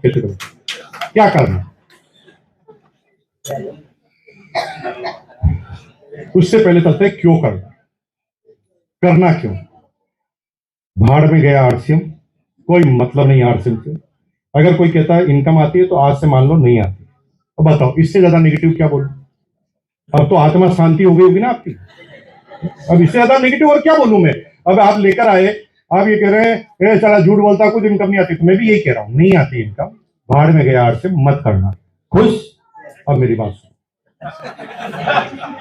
कैसे करूं, क्या करना, उससे पहले चलते हैं क्यों करना, करना क्यों। भाड़ में गया आरसीएम, कोई मतलब नहीं आरसीएम से। अगर कोई कहता है इनकम आती है तो आज से मान लो नहीं आती, तो बताओ इससे ज्यादा नेगेटिव क्या बोलूं। अब तो आत्मा शांति हो गई होगी ना आपकी, अब इससे ज्यादा नेगेटिव और क्या बोलूं मैं। अब आप लेकर आए, आप ये कह रहे हैं चला झूठ बोलता, कुछ इनकम नहीं आती, तो मैं भी यही कह रहा हूं, नहीं आती इनकम, भाड़ में गया आरसीएम, मत करना। खुश। अब मेरी बात सुनो,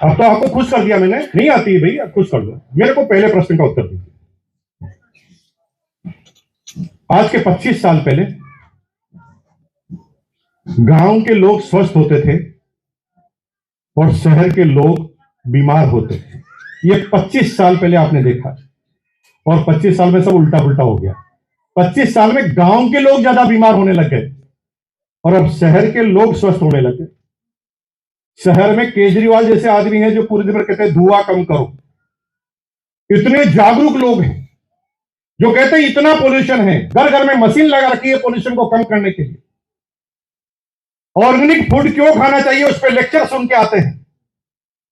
अब तो आपको खुश कर दिया मैंने, नहीं आती है भाई, अब खुश कर दो। मेरे को पहले प्रश्न का उत्तर दीजिए। आज के 25 साल पहले गांव के लोग स्वस्थ होते थे और शहर के लोग बीमार होते थे। ये 25 साल पहले आपने देखा, और 25 साल में सब उल्टा पुल्टा हो गया। 25 साल में गांव के लोग ज्यादा बीमार होने लग गए और अब शहर के लोग स्वस्थ होने लगे। शहर में केजरीवाल जैसे आदमी हैं जो पूरे दिन भर कहते हैं धुआं कम करो। इतने जागरूक लोग हैं जो कहते हैं इतना पोल्यूशन है, घर घर में मशीन लगा रखी है पोल्यूशन को कम करने के लिए। ऑर्गेनिक फूड क्यों खाना चाहिए उस पर लेक्चर सुन के आते हैं।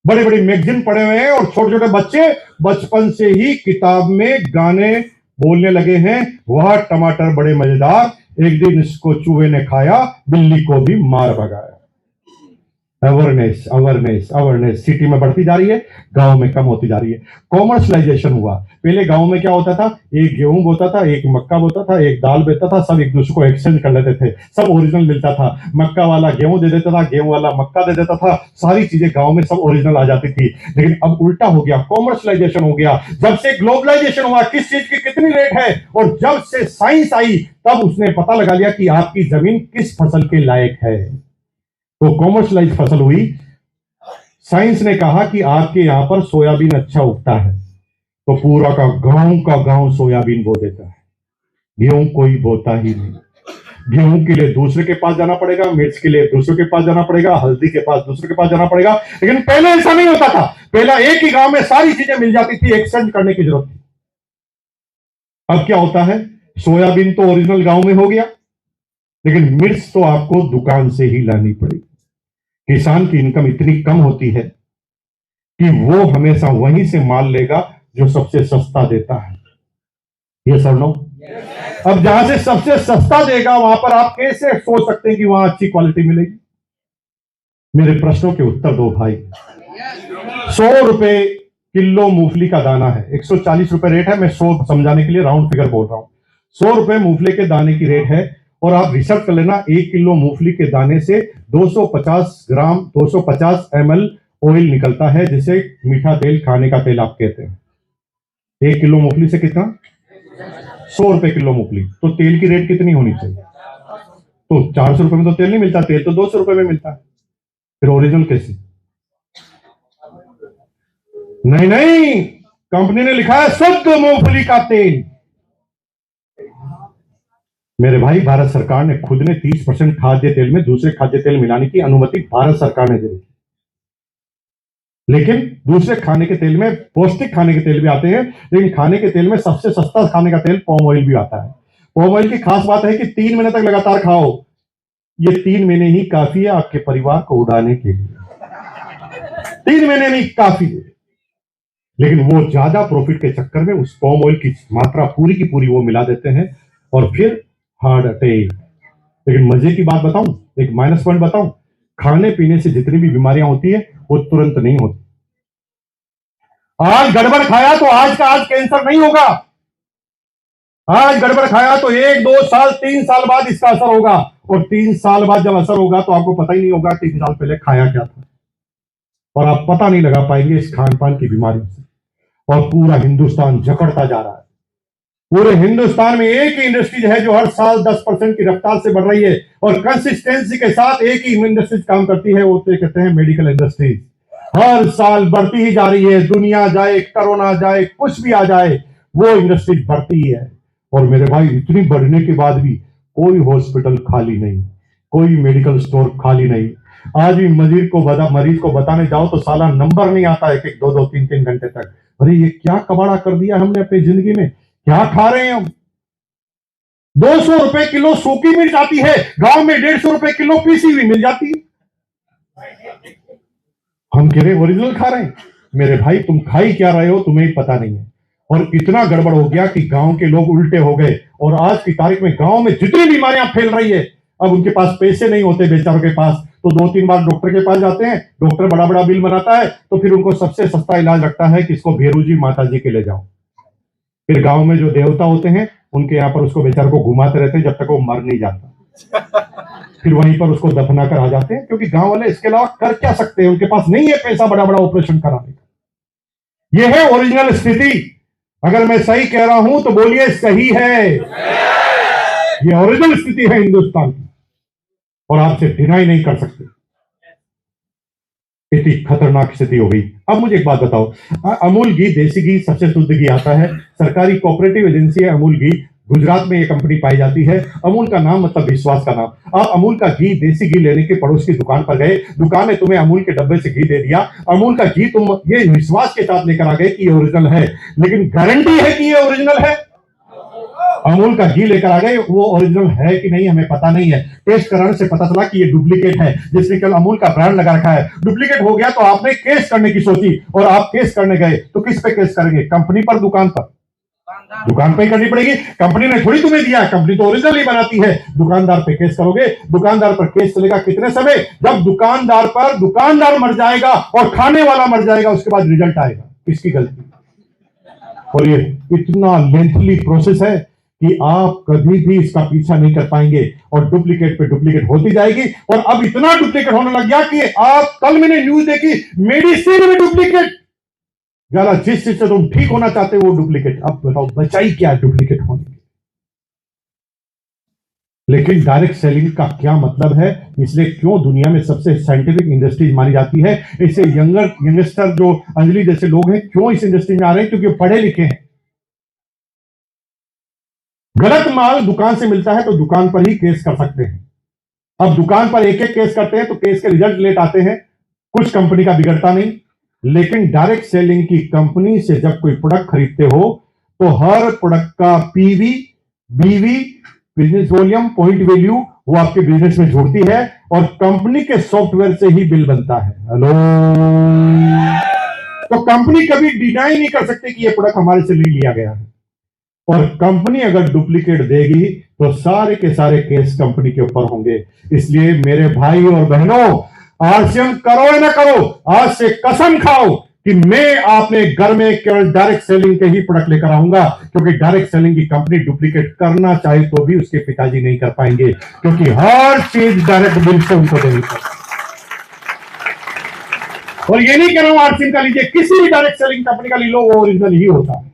बड़े बड़े मैगजीन पढ़े हुए हैं और छोटे छोटे बच्चे बचपन से ही किताब में गाने बोलने लगे हैं, वह टमाटर बड़े मजेदार, एक दिन इसको चूहे ने खाया, बिल्ली को भी मार भगाया। अवेयरनेस अवेयरनेस अवेयरनेस सिटी में बढ़ती जा रही है, गांव में कम होती जा रही है। कॉमर्शलाइजेशन हुआ। पहले गांव में क्या होता था, एक गेहूं बोता था, एक मक्का बोता था, एक दाल बेचता था, सब एक दूसरे को एक्सचेंज कर लेते थे, सब ओरिजिनल मिलता था। मक्का वाला गेहूं दे देता था, गेहूं वाला मक्का दे देता था, सारी चीजें गांव में सब ओरिजिनल आ जाती थी। लेकिन अब उल्टा हो गया, कॉमर्शलाइजेशन हो गया। जब से ग्लोबलाइजेशन हुआ, किस चीज की कितनी रेट है, और जब से साइंस आई तब उसने पता लगा लिया कि आपकी जमीन किस फसल के लायक है। तो कॉमर्शलाइज फसल हुई। साइंस ने कहा कि आपके यहां पर सोयाबीन अच्छा उगता है, तो पूरा का गांव सोयाबीन बो देता है, गेहूं कोई बोता ही नहीं। गेहूं के लिए दूसरे के पास जाना पड़ेगा, मिर्च के लिए दूसरे के पास जाना पड़ेगा, हल्दी के पास दूसरे के पास जाना पड़ेगा। लेकिन पहले ऐसा नहीं होता था, पहला एक ही गांव में सारी चीजें मिल जाती थी, एक्सचेंज करने की जरूरत थी। अब क्या होता है, सोयाबीन तो ओरिजिनल गांव में हो गया, लेकिन मिर्च तो आपको दुकान से ही लानी पड़ेगी। किसान की इनकम इतनी कम होती है कि वो हमेशा वहीं से माल लेगा जो सबसे सस्ता देता है। ये सर नो। अब जहां से सबसे सस्ता देगा वहां पर आप कैसे सोच सकते हैं कि वहां अच्छी क्वालिटी मिलेगी। मेरे प्रश्नों के उत्तर दो भाई। 100 रुपए किलो मूंगफली का दाना है, 140 रुपए रेट है, मैं 100 समझाने के लिए राउंड फिगर बोल रहा हूं। 100 रुपए मूंगफली के दाने की रेट है, और आप रिसर्च कर लेना, 1 किलो मूंगफली के दाने से 250 ग्राम 250 ml ऑयल निकलता है, जिसे मीठा तेल, खाने का तेल आप कहते हैं। 1 किलो मूंगफली से कितना, 100 रुपए किलो मूंगफली, तो तेल की रेट कितनी होनी चाहिए। तो 400 रुपए में तो तेल नहीं मिलता, तेल तो 200 रुपए में मिलता है, फिर ओरिजिनल कैसे। नहीं नहीं, कंपनी ने लिखा है शुद्ध मूंगफली का तेल। मेरे भाई, भारत सरकार ने खुद ने 30% खाद्य तेल में दूसरे खाद्य तेल मिलाने की अनुमति भारत सरकार ने दे दी। लेकिन दूसरे खाने के तेल में पौष्टिक खाने के तेल भी आते हैं, लेकिन खाने के तेल में सबसे सस्ता खाने का तेल पॉम ऑयल भी आता है। पॉम ऑयल की खास बात है कि 3 महीने तक लगातार खाओ, ये 3 महीने ही काफी है आपके परिवार को उड़ाने के लिए। 3 महीने में काफी है, लेकिन वो ज्यादा प्रॉफिट के चक्कर में उस पॉम ऑयल की मात्रा पूरी की पूरी वो मिला देते हैं, और फिर हार्ट अटैक। लेकिन मजे की बात बताऊं, एक माइनस पॉइंट बताऊं, खाने पीने से जितनी भी बीमारियां होती है वो तुरंत नहीं होती। आज गड़बड़ खाया तो आज का आज कैंसर नहीं होगा, आज गड़बड़ खाया तो 1 2 साल 3 साल बाद इसका असर होगा, और 3 साल बाद जब असर होगा तो आपको पता ही नहीं होगा 3 साल पहले खाया क्या था, और आप पता नहीं लगा पाएंगे इस खान पान की बीमारी से। और पूरा हिंदुस्तान जकड़ता जा रहा है। पूरे हिंदुस्तान में एक ही इंडस्ट्रीज है जो हर साल 10% की रफ्तार से बढ़ रही है, और कंसिस्टेंसी के साथ एक ही इंडस्ट्रीज काम करती है, वो कहते हैं मेडिकल इंडस्ट्रीज। हर साल बढ़ती ही जा रही है, दुनिया जाए, कोरोना जाए, कुछ भी आ जाए, वो इंडस्ट्रीज बढ़ती ही है। और मेरे भाई, इतनी बढ़ने के बाद भी कोई हॉस्पिटल खाली नहीं, कोई मेडिकल स्टोर खाली नहीं। आज भी मरीज को बताने जाओ तो साला नंबर नहीं आता है, 1 2 2 3 3 घंटे तक। अरे ये क्या कबाड़ा कर दिया हमने अपनी जिंदगी में, क्या खा रहे हैं हम। 200 रुपए किलो सूखी मिर्च आती है, गांव में 150 रुपए किलो पीसी हुई मिल जाती है। हम कह रहे ओरिजिनल खा रहे हैं। मेरे भाई तुम खा ही क्या रहे हो, तुम्हें पता नहीं है। और इतना गड़बड़ हो गया कि गांव के लोग उल्टे हो गए, और आज की तारीख में गांव में जितनी बीमारियां फैल रही है, अब उनके पास पैसे नहीं होते बेचारों के पास, तो 2-3 बार डॉक्टर के पास जाते हैं, डॉक्टर बड़ा बड़ा बिल बनाता है, तो फिर उनको सबसे सस्ता इलाज लगता है कि इसको भेरू जी माता जी के ले जाओ। फिर गांव में जो देवता होते हैं उनके यहाँ पर उसको बेचारे को घुमाते रहते हैं जब तक वो मर नहीं जाता। फिर वहीं पर उसको दफना कर आ जाते हैं, क्योंकि गांव वाले इसके अलावा कर क्या सकते हैं, उनके पास नहीं है पैसा बड़ा बड़ा ऑपरेशन कराने का। यह है ओरिजिनल स्थिति। अगर मैं सही कह रहा हूं तो बोलिए सही है। यह ओरिजिनल स्थिति है हिंदुस्तान की, और आपसे डिनाई नहीं कर सकते। इतनी खतरनाक स्थिति हो गई। अब मुझे एक बात बताओ, अमूल घी, देसी घी सबसे शुद्ध घी आता है, सरकारी कोऑपरेटिव एजेंसी है अमूल घी, गुजरात में ये कंपनी पाई जाती है। अमूल का नाम मतलब विश्वास का नाम। आप अमूल का घी, देसी घी लेने के पड़ोस की दुकान पर गए, दुकान ने तुम्हें अमूल के डब्बे से घी दे दिया, अमूल का घी तुम ये विश्वास के साथ लेकर आ गए कि ये ओरिजिनल है, लेकिन गारंटी है कि ये ओरिजिनल है? अमूल का घी लेकर आ गए, वो ओरिजिनल है कि नहीं हमें पता नहीं है, टेस्ट कराने से पता चला कि ये डुप्लीकेट है, जिसने कल अमूल का ब्रांड लगा रखा है। डुप्लीकेट हो गया तो आपने केस करने की सोची, और आप केस करने गए तो किस पे केस करेंगे? कंपनी पर, दुकान पर? दुकान पे ही करनी पड़ेगी, कंपनी ने थोड़ी तुम्हें दिया, कंपनी तो ओरिजिनल ही बनाती है। दुकानदार पे केस करोगे, दुकानदार पर केस चलेगा कितने समय? जब दुकानदार मर जाएगा और खाने वाला मर जाएगा, उसके बाद रिजल्ट आएगा किसकी गलती। और ये इतना लेंथली प्रोसेस है कि आप कभी भी इसका पीछा नहीं कर पाएंगे, और डुप्लीकेट पे डुप्लीकेट होती जाएगी। और अब इतना डुप्लीकेट होने लग गया कि आप, कल मैंने न्यूज देखी, मेडिसिन में डुप्लीकेट। ज्यादा जिस चीज से तुम ठीक होना चाहते हो वो डुप्लीकेट। अब बताओ बचाई क्या डुप्लीकेट होने की। लेकिन डायरेक्ट सेलिंग का क्या मतलब है, इसलिए क्यों दुनिया में सबसे साइंटिफिक इंडस्ट्रीज मानी जाती है, इससे यंगस्टर जो अंजलि जैसे लोग हैं क्यों इस इंडस्ट्री में आ रहे हैं? क्योंकि पढ़े लिखे हैं। गलत माल दुकान से मिलता है तो दुकान पर ही केस कर सकते हैं। अब दुकान पर एक एक केस करते हैं तो केस के रिजल्ट लेट आते हैं, कुछ कंपनी का बिगड़ता नहीं। लेकिन डायरेक्ट सेलिंग की कंपनी से जब कोई प्रोडक्ट खरीदते हो तो हर प्रोडक्ट का पीवी, बीवी, बिजनेस वॉल्यूम, पॉइंट वैल्यू वो आपके बिजनेस में जोड़ती है, और कंपनी के सॉफ्टवेयर से ही बिल बनता है। हेलो, तो कंपनी कभी डिनाई नहीं कर सकती कि ये प्रोडक्ट हमारे से नहीं लिया गया है। और कंपनी अगर डुप्लीकेट देगी तो सारे के सारे केस कंपनी के ऊपर होंगे। इसलिए मेरे भाई और बहनों, आरसीएम करो या ना करो, आज से कसम खाओ कि मैं अपने घर में केवल डायरेक्ट सेलिंग के ही प्रोडक्ट लेकर आऊंगा, क्योंकि डायरेक्ट सेलिंग की कंपनी डुप्लीकेट करना चाहे तो भी उसके पिताजी नहीं कर पाएंगे, क्योंकि हर चीज डायरेक्ट बिल से उनको देनी पड़ेगी। और ये नहीं कह रहा हूं आरसीएम का लीजिए, किसी भी डायरेक्ट सेलिंग कंपनी का ले लो, वो ओरिजिनल ही होता है,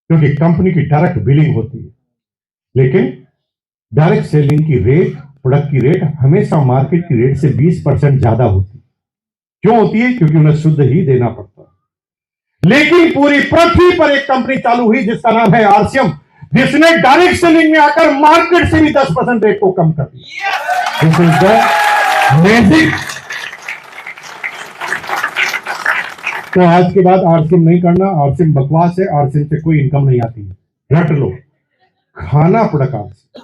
क्योंकि कंपनी की डायरेक्ट बिलिंग होती है। लेकिन डायरेक्ट सेलिंग की रेट, प्रोडक्ट की रेट हमेशा मार्केट की रेट से 20% ज्यादा होती है। क्यों होती है? क्योंकि उन्हें शुद्ध ही देना पड़ता है। लेकिन पूरी पृथ्वी पर एक कंपनी चालू हुई जिसका नाम है आरसीएम, जिसने डायरेक्ट सेलिंग में आकर मार्केट से भी 10% रेट को कम कर दिया। This is the magic. तो आज के बाद आरसीएम नहीं करना, आरसीएम बकवास है, आरसीएम से कोई इनकम नहीं आती है। रट लो, खाना प्रोडक्ट आरसीएम।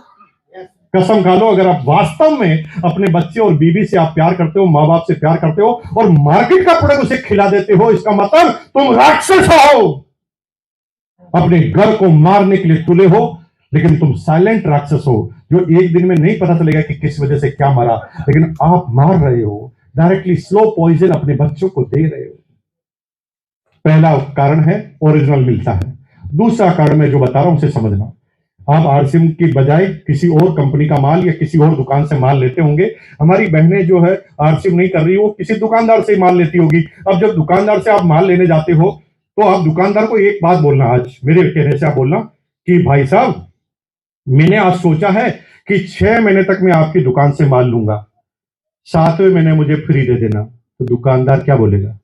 कसम खा लो, अगर आप वास्तव में अपने बच्चे और बीवी से आप प्यार करते हो, मां बाप से प्यार करते हो, और मार्केट का प्रोडक्ट उसे खिला देते हो, इसका मतलब तुम राक्षस हो, अपने घर को मारने के लिए तुले हो। लेकिन तुम साइलेंट राक्षस हो, जो एक दिन में नहीं पता चलेगा कि किस वजह से क्या मारा, लेकिन आप मार रहे हो, डायरेक्टली स्लो पॉइजन अपने बच्चों को दे रहे हो। पहला कारण है ओरिजिनल मिलता है। दूसरा कारण मैं जो बता रहा हूं उसे समझना। आप आरसीएम की बजाय किसी और कंपनी का माल या किसी और दुकान से माल लेते होंगे। हमारी बहनें जो है आरसीएम नहीं कर रही, वो किसी दुकानदार से माल लेती होगी। अब जब दुकानदार से आप माल लेने जाते हो तो आप दुकानदार को एक बात बोलना, आज मेरे कहने से आप बोलना कि भाई साहब, मैंने आज सोचा है कि 6 महीने तक मैं आपकी दुकान से माल लूंगा, 7वें महीने मुझे फ्री दे देना। तो दुकानदार क्या बोलेगा?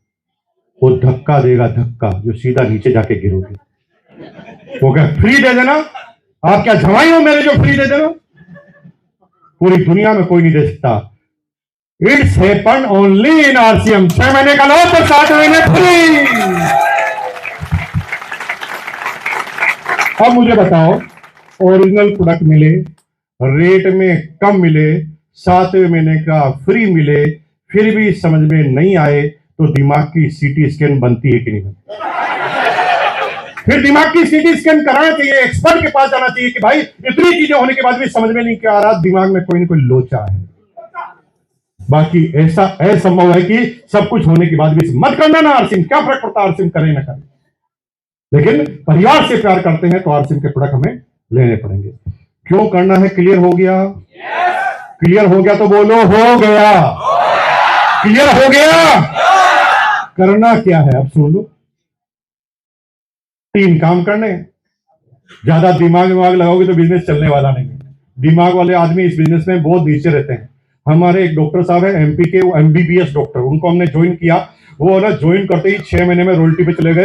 वो धक्का देगा, धक्का जो सीधा नीचे जाके गिरोगे। वो क्या फ्री दे देना? आप क्या जवाई हो मेरे जो फ्री दे देना? पूरी दुनिया में कोई नहीं दे सकता। It's happen only in RCM. 6 महीने का लो तो 7 महीने फ्री। अब मुझे बताओ, ओरिजिनल प्रोडक्ट मिले, रेट में कम मिले, 7वें महीने का फ्री मिले, फिर भी समझ में नहीं आए तो दिमाग की सीटी स्कैन बनती है कि नहीं बनती? फिर दिमाग की सीटी स्कैन कराना चाहिए, एक्सपर्ट के पास जाना चाहिए कि भाई इतनी चीजें होने के बाद भी समझ में नहीं क्या आ रहा, दिमाग में कोई ना कोई लोचा है। बाकी ऐसा असंभव है कि सब कुछ होने के बाद भी मत करना ना आरसिम, क्या फर्क पड़ता है आरसिम करें ना करें, लेकिन परिवार से प्यार करते हैं तो आरसिम के प्रोडक्ट हमें लेने पड़ेंगे। क्यों करना है? क्लियर हो गया? क्लियर हो गया तो बोलो हो गया। क्लियर हो गया? करना क्या है अब सुन लो। 3 काम करने, ज्यादा दिमाग लगाओगे तो बिजनेस चलने वाला नहीं है। दिमाग वाले आदमी इस बिजनेस में बहुत नीचे रहते हैं। हमारे एक डॉक्टर साहब है एमपी के, वो एमबीबीएस डॉक्टर, उनको हमने ज्वाइन किया, वो ना ज्वाइन करते ही 6 महीने में रोल्टी पे चले गए।